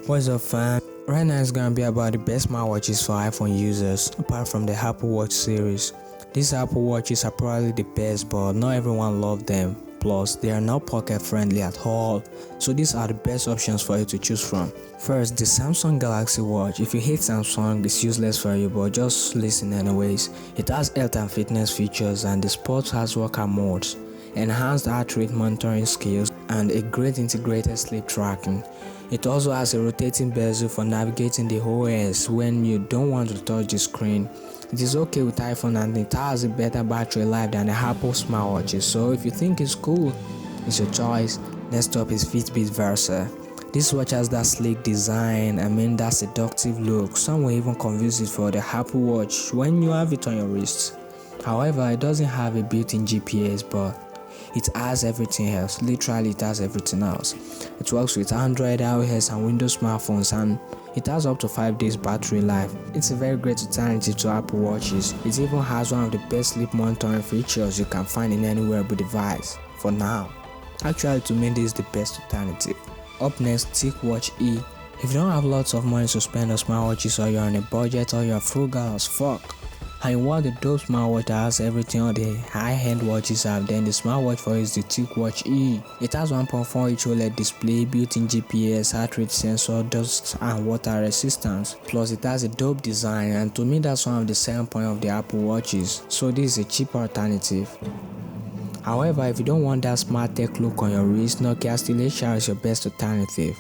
What's up, fam? Right now it's gonna be about the best smartwatches for iPhone users apart from the Apple Watch series. These Apple Watches are probably the best, but not everyone loves them. Plus, they are not pocket friendly at all. So these are the best options for you to choose from. First, the Samsung Galaxy Watch. If you hate Samsung, it's useless for you, but just listen anyways. It has health and fitness features, and the sports has workout modes, enhanced heart rate monitoring skills, and a great integrated sleep tracking. It also has a rotating bezel for navigating the OS when you don't want to touch the screen. It is okay with iPhone, and it has a better battery life than the Apple smartwatches, so if you think it's cool, it's your choice. Next up is Fitbit Versa. This watch has that sleek design, that seductive look. Some will even confuse it for the Apple Watch when you have it on your wrist. However, it doesn't have a built-in GPS, but it has everything else. Literally, it has everything else. It works with Android, iOS, and Windows smartphones, and it has up to 5 days battery life. It's a very great alternative to Apple Watches. It even has one of the best sleep monitoring features you can find in any wearable device. For now, actually, to me, this is the best alternative. Up next, TicWatch E. If you don't have lots of money to spend on smartwatches, or you're on a budget, or you're frugal as fuck, and you want the dope smartwatch that has everything all the high-end watches have, then the smartwatch for you is the TicWatch E. It has 1.4-inch OLED display, built-in GPS, heart rate sensor, dust and water resistance. Plus, it has a dope design, and to me that's one of the selling points of the Apple Watches. So this is a cheaper alternative. However, if you don't want that smart tech look on your wrist, Nokia Still HR is your best alternative.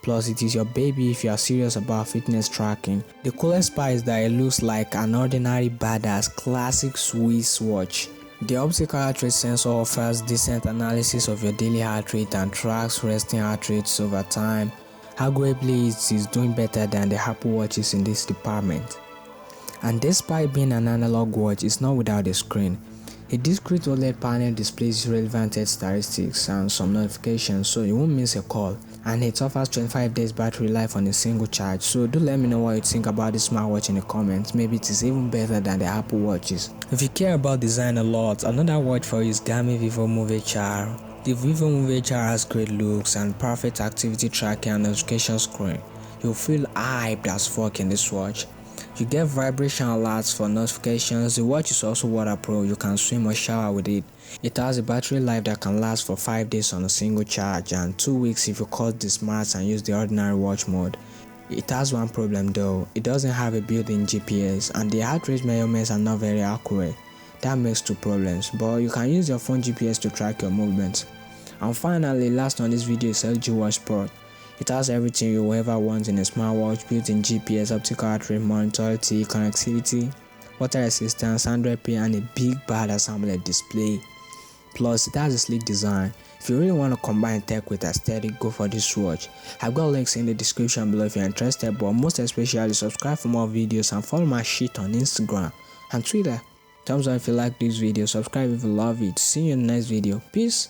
Plus, it is your baby if you are serious about fitness tracking. The coolest part is that it looks like an ordinary badass classic Swiss watch. The optical heart rate sensor offers decent analysis of your daily heart rate and tracks resting heart rates over time. Arguably, it is doing better than the Apple Watches in this department. And despite being an analog watch, it's not without a screen. A discrete OLED panel displays relevant health statistics and some notifications, so you won't miss a call. And it offers 25 days battery life on a single charge. So do let me know what you think about this smartwatch in the comments. Maybe it is even better than the Apple Watches. If you care about design a lot, another watch for you is Garmin Vivo Move HR. The Vivo Move HR has great looks and perfect activity tracking and notification screen. You'll feel hyped as fuck in this watch. You get vibration alerts for notifications. The watch is also waterproof. You can swim or shower with it. It has a battery life that can last for 5 days on a single charge and 2 weeks if you cut the smarts and use the ordinary watch mode. It has one problem though. It doesn't have a built-in GPS, and the heart rate measurements are not very accurate. That makes 2 problems, but you can use your phone GPS to track your movements. And finally, last on this video is LG Watch Sport. It has everything you will ever want in a smartwatch: built-in GPS, optical heart rate monitor, LTE connectivity, water resistance, Android Pay, and a big badass AMOLED display. Plus, it has a sleek design. If you really want to combine tech with aesthetic, go for this watch. I've got links in the description below if you're interested, but most especially subscribe for more videos and follow my shit on Instagram and Twitter. Thumbs up if you like this video, subscribe if you love it. See you in the next video. Peace.